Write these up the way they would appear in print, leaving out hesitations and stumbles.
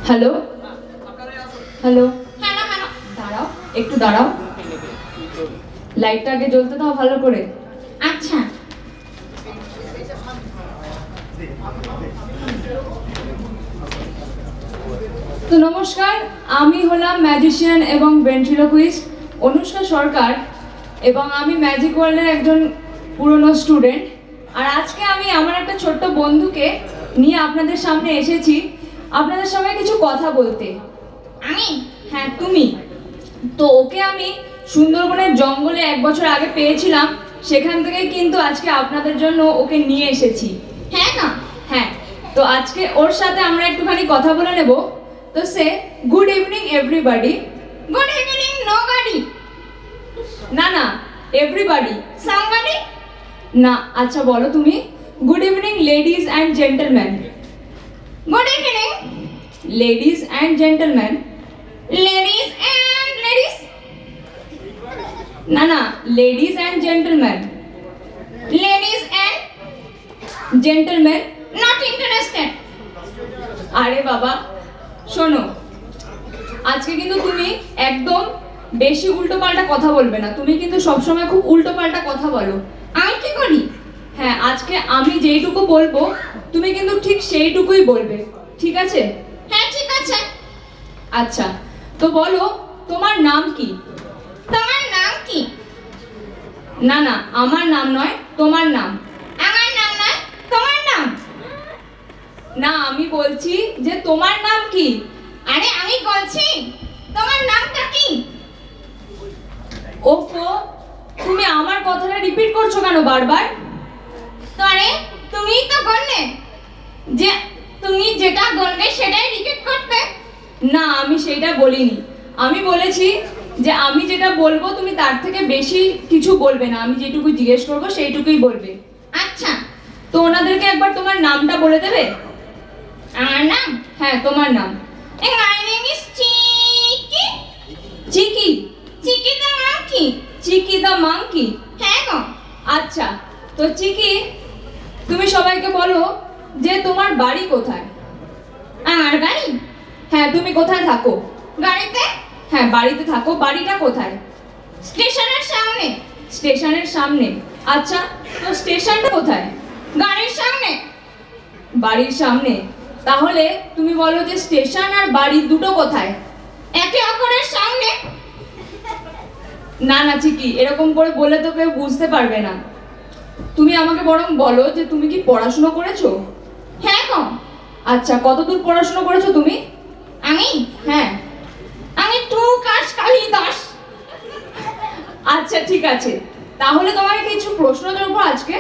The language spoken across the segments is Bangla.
হ্যালো হ্যালো, দাঁড়াও একটু দাঁড়াও, লাইটটা আগে জ্বলতে দাও ভালো করে। আচ্ছা। তো নমস্কার, আমি হলাম ম্যাজিশিয়ান এবং ভেন্ট্রিলোকুইস্ট অনুষ্কা সরকার, এবং আমি ম্যাজিক ওয়ার্ল্ডের একজন পুরনো স্টুডেন্ট। আর আজকে আমি আমার একটা ছোট্ট বন্ধুকে নিয়ে আপনাদের সামনে এসেছি আপনাদের সঙ্গে কিছু কথা বলতে। আমি? হ্যাঁ তুমি। তো ওকে আমি সুন্দরবনের জঙ্গলে 1 বছর আগে পেয়েছিলাম, সেখান থেকে কিন্তু আজকে আপনাদের জন্য ওকে নিয়ে এসেছি। হ্যাঁ না? হ্যাঁ, তো আজকে ওর সাথে আমরা একটুখানি কথা বলে নেব। তো সে good evening everybody. Good evening nobody. না না, এভরিবডি। সামবডি? না, আচ্ছা বলো তুমি। Good evening ladies and gentleman. Good evening ladies and gentleman. Ladies and ladies. না না, ladies and gentleman. Ladies and gentleman. Not interested. আরে বাবা শোনো, আজকে কিন্তু তুমি একদম বেশি উল্টোপাল্টা কথা বলবে না। তুমি কিন্তু সবসময় খুব উল্টোপাল্টা কথা বলো। আমি কি করি? হ্যাঁ, আজকে আমি যেইটুকু বলবো তুমি কিন্তু ঠিক সেইটুকুই বলবে, ঠিক আছে? হ্যাঁ ঠিক আছে। আচ্ছা, তো বলো তোমার নাম কি? তোমার নাম কি? না না, আমার নাম নয়, তোমার নাম। আমার নাম নয়, তোমার নাম। না, আমি বলছি যে তোমার নাম কি। আরে আমি বলছি তোমার নামটা কি? ওফো, তুমি আমার কথাটা রিপিট করছো কেন বারবার? তো আরে তুমিই তো বললে যে তুমি যেটা বলবে সেটাই রিপিট করতে। না, আমি সেইটা বলিনি। আমি বলেছি যে আমি যেটা বলবো তুমি তার থেকে বেশি কিছু বলবে না, আমি যেটুকু জিজ্ঞেস করবো সেইটুকুই বলবে। আচ্ছা। তো ওনাদেরকে একবার তোমার নামটা বলে দেবে? আমার নাম? হ্যাঁ, তোমার নাম। My name is Chiki. Chiki? Chiki the monkey. চিকি দা মাংকি? হ্যাঁ গো। আচ্ছা, তো চিকি তুমি সবাইকে বলো যে তোমার বাড়ি কোথায়। আমার বাড়ি? হ্যাঁ, তুমি কোথায় থাকো? বাড়িতে? হ্যাঁ, বাড়িতে থাকো। বাড়িটা কোথায়? স্টেশনের সামনে। স্টেশনের সামনে? আচ্ছা, তো স্টেশনটা কোথায়? গাড়ির সামনে। বাড়ির সামনে? তাহলে তুমি বলো যে স্টেশন আর বাড়ি দুটো কোথায়? একে অপরের সামনে। না না চিকি, এরকম করে বলে তো কেউ বুঝতে পারবে না। তুমি আমাকে বরং বলো যে তুমি কি পড়াশোনা করেছো? হ্যাঁ গো। আচ্ছা, কতদূর পড়াশোনা করেছো তুমি? আমি? হ্যাঁ। আমি 2 ক্লাস কালিদাস। আচ্ছা ঠিক আছে, তাহলে তোমাকে কিছু প্রশ্ন করবো আজকে।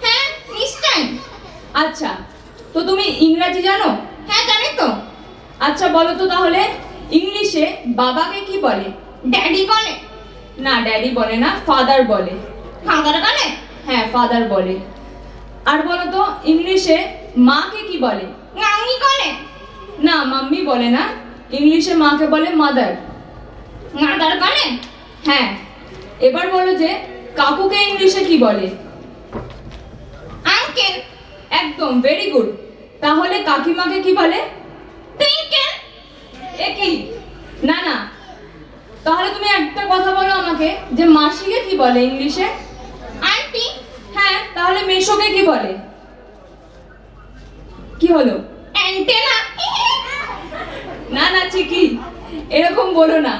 হ্যাঁ নিশ্চয়। আচ্ছা, তো তুমি ইংরাজি জানো? হ্যাঁ জানি তো। আচ্ছা বলো তো তাহলে ইংলিশে বাবাকে কি বলে? ড্যাডি বলে। না, ড্যাডি বলে না, ফাদার বলে। ফাদার বলে? হ্যাঁ, ফাদার বলে। আর বলো তো ইংলিশে মাকে কি বলে? নানি বলে। না, মাম্মি বলে না, ইংলিশে মাকে বলে মাদার। মাদার বলে? হ্যাঁ। এবার বলো যে কাকুকে ইংলিশে কি বলে? আঙ্কেল। একদম, ভেরি গুড। তাহলে কাকিমাকে কি বলে? টুইঙ্কেল। একই? না না, তাহলে তুমি একটা কথা বলো আমাকে যে মাসিকে কি বলে ইংলিশে? আন্টি। হ্যাঁ, তাহলে মেশোকে কি বলে? কি হলো? অ্যান্টেনা। না না চিকি, এরকম বলো না,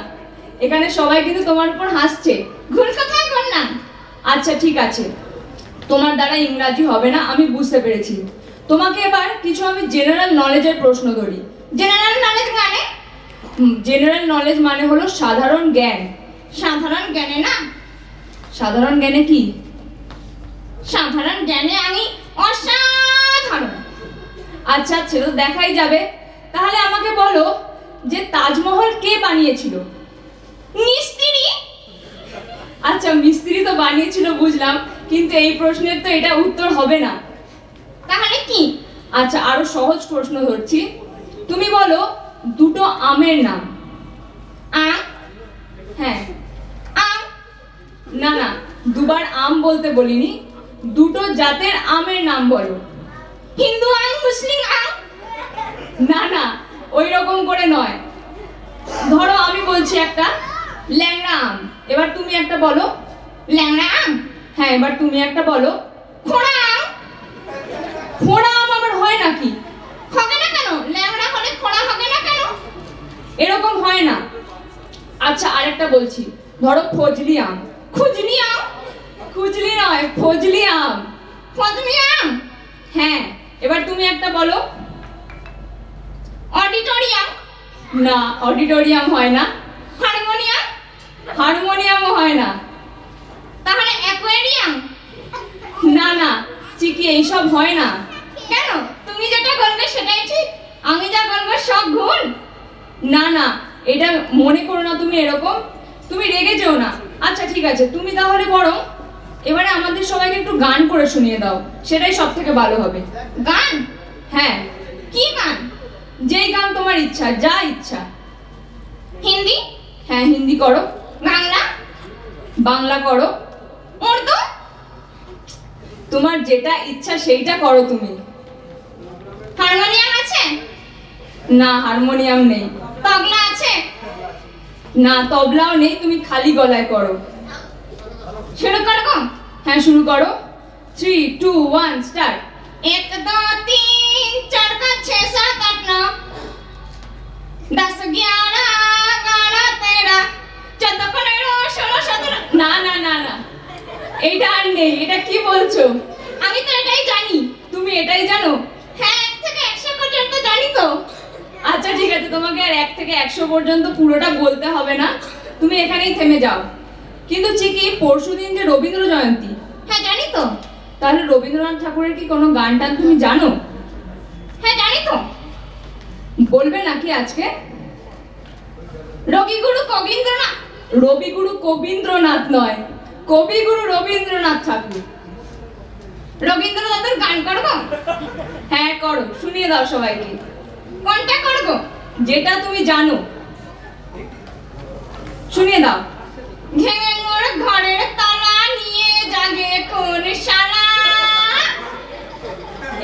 এখানে সবাই কিন্তু তোমার উপর হাসছে। ভুল কোথায় বললাম? আচ্ছা ঠিক আছে, তোমার দ্বারা ইংরাজি হবে না, আমি বুঝতে পেরেছি। তোমাকে এবার কিছু আমি জেনারেল নলেজের প্রশ্ন করি। জেনারেল নলেজ মানে? জেনারেল নলেজ মানে হলো সাধারণ জ্ঞান। সাধারণ জ্ঞানে না? সাধারণ জ্ঞানে কি? সাধারণ জ্ঞানে আমি অসাধারণ। আচ্ছা আচ্ছা, তো দেখাই যাবে। তাহলে আমাকে বলো যে তাজমহল কে বানিয়েছিল? মিস্ত্রি। আচ্ছা, মিস্ত্রি তো বানিয়েছিল বুঝলাম, কিন্তু এই প্রশ্নের তো এটা উত্তর হবে না। তাহলে কি? আচ্ছা, আরো সহজ প্রশ্ন ধরছি। তুমি বলো দুটো আমের নাম। আম? হ্যাঁ। আম? না না, দুবার আম বলতে বলিনি, দুটো জাতের আমের নাম বলো। হিন্দু আম, মুসলিম আম? না না, ওই রকম করে নয়। ধরো আমি বলছি একটা ল্যাংড়া আম, এবার তুমি একটা বলো। ল্যাংড়া আম? হ্যাঁ, এবার তুমি একটা বলো। খোঁড়া আম? খোঁড়া আম আবার হয় নাকি? হবে না কেন? ল্যাংড়া হলে খোঁড়া হবে না কেন? এরকম হয় না। আচ্ছা আরেকটা বলছি, ধরো ফজলি আম। খুজলি আম? খুজলি নয়, ফজলি আম। ফজলি আম? হ্যাঁ, এবার তুমি একটা বলো। অডিটোরিয়াম? না, অডিটোরিয়াম হয় না। হারমোনিয়াম? হারমোনিয়ামও হয় না। তাহলে অ্যাকোয়ারিয়াম? না না চিকি, এইসব হয় না। কেন? তুমি যেটা বলবে সেটাই ঠিক, আমি যা বলবো সব ভুল? না না, এটা মনে করো না তুমি এরকম, তুমি রেগে যেও না। আচ্ছা ঠিক আছে, তুমি তাহলে বরং এবারে আমাদের সবাইকে একটু গান করে শুনিয়ে দাও, সেটাই সব থেকে ভালো হবে। গান? হ্যাঁ, কি গান? যেই গান তোমার ইচ্ছা, যা ইচ্ছা। হিন্দি? হ্যাঁ, হিন্দি করো। বাংলা? বাংলা করো। উর্দু? তোমার যেটা ইচ্ছা সেইটা করো তুমি। হারমোনিয়াম আছে? না, হারমোনিয়াম নেই। তবলা আছে? না, তবলাও নেই, তুমি খালি গলায় করো। শুরু করবো? হ্যাঁ, শুরু করো। 3, 2, 1 স্টার্ট। 1 2 3 4 5 6 7 8 9 10 11 12 13 14 15 16 17। না না না না, এইটা আর নেই। এটা কি বলছো? আমি তো এটাই জানি। তুমি এটাই জানো? হ্যাঁ, 1 থেকে 100 পর্যন্ত জানি তো। আচ্ছা ঠিক আছে, তোমাকে আর 1 থেকে 100 পর্যন্ত পুরোটা বলতে হবে না, তুমি এখানেই থেমে যাও। কিন্তু চিকি, পরশুদিন যে রবীন্দ্র জয়ন্তী। হ্যাঁ জানি তো। তাহলে রবীন্দ্রনাথ ঠাকুরের কি কোনো গান টান তুমি জানো? হ্যাঁ জানি তো। বলবে নাকি আজকে? রবিগুরু কবীন্দ্রনাথ? রবিগুরু কবীন্দ্রনাথ নয়, কবিগুরু রবীন্দ্রনাথ ঠাকুর। রবীন্দ্রনাথের গান করবো? হ্যাঁ করো, শুনিয়ে দাও সবাইকে। কোনটা করবো? যেটা তুমি জানো শুনিয়ে দাও। ভেঙে মোর ঘরের তালা নিয়ে জাগে কোন শালা।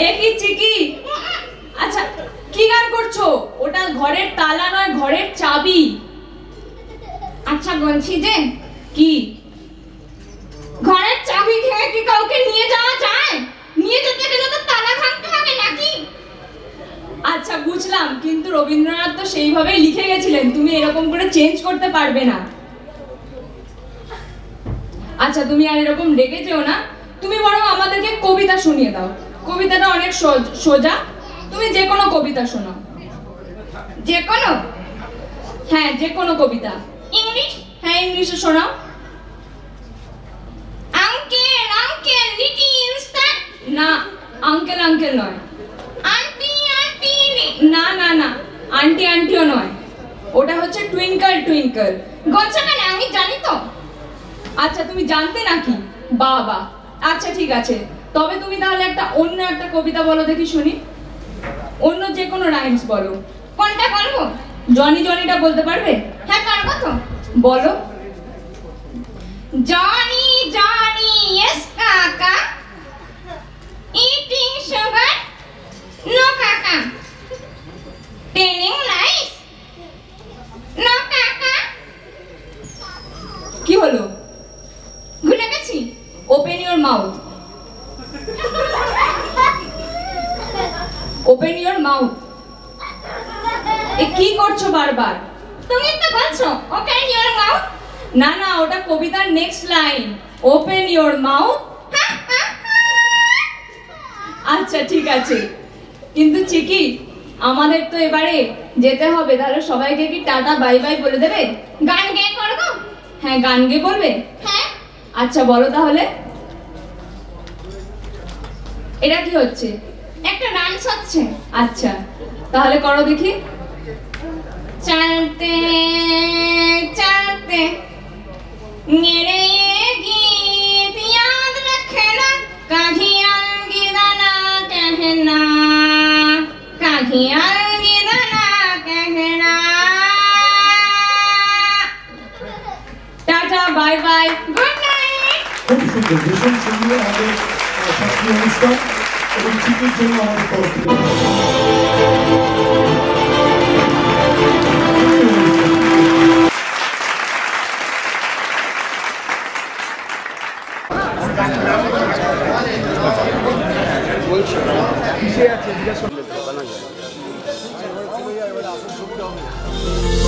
একই চিকি। আচ্ছা, কি গান করছো? ওটা ঘরের তালা নয়, ঘরের চাবি। আচ্ছা বলছি যে, কি? ঘরের চাবি ভেঙে কি কাউকে নিয়ে যাওয়া যায়? নিয়ে যেতে গেলে তো তালা ভাঙতে হবে নাকি? আচ্ছা বুঝলাম, কিন্তু রবীন্দ্রনাথ তো সেইভাবেই লিখে গেছিলেন, তুমি এরকম করে চেঞ্জ করতে পারবে না। আচ্ছা তুমি আর এরকম রেগে যেও না, তুমি বরং আমাদেরকে কবিতা শুনিয়ে দাও। কবিতাটা অনেক সোজা, তুমি যে কোনো কবিতা শোনো। যে কোনো? হ্যাঁ, যে কোনো কবিতা। ইংলিশ? হ্যাঁ, ইংলিশে শোনাও। Uncle uncle little star? না, আঙ্কেল আঙ্কেল নয়। Aunty aunty? না না না, আন্টি আন্টিও নয়, ওটা হচ্ছে টুইঙ্কল টুইঙ্কল। বলছো কেন? আমি জানি তো। আচ্ছা তুমি জানতে নাকি? বাবা, আচ্ছা ঠিক আছে, তবে তুমি তাহলে অন্য একটা কবিতা বলো দেখি শুনি। অন্য যে কোনো রাইমস বলো। কোনটা বলবো? জনি জনিটা বলতে পারবে? হ্যাঁ পারবো তো। বলো। জনি জনি ইয়েস কাকা, ইটিং সুগার নো কাকা, টেলিং লাইস নো কাকা। কি হলো? ভুলে গেছি। Open your mouth. Open your mouth. এ কি করছো বারবার? তুমি তো বলছো ওপেন ইওর মাউথ। না না, ওটা কবিতার next line, open your mouth. আচ্ছা ঠিক আছে, কিন্তু চিকি আমাদের তো এবারে যেতে হবে, তাহলে সবাইকে কি টাটা বাই বাই বলে দেবে? গান গেয়ে করবো? হ্যাঁ, গান গেয়ে বলবে? হ্যাঁ। আচ্ছা বলো তাহলে। এটা কি হচ্ছে? একটা ডান্স হচ্ছে। আচ্ছা তাহলে করো দেখি। चलते चलते मेरे ये गीत याद रखना, कभी अलविदा ना कहना, कभी अलविदा ना कहना। Tata bye bye, good night. খুব সুন্দর, ভীষণ সুন্দর আমাদের শাস্ত্রীয় অনুষ্ঠান এবং চিকির জন্য আমাদের তরফ থেকে আসল ছবিটা আমি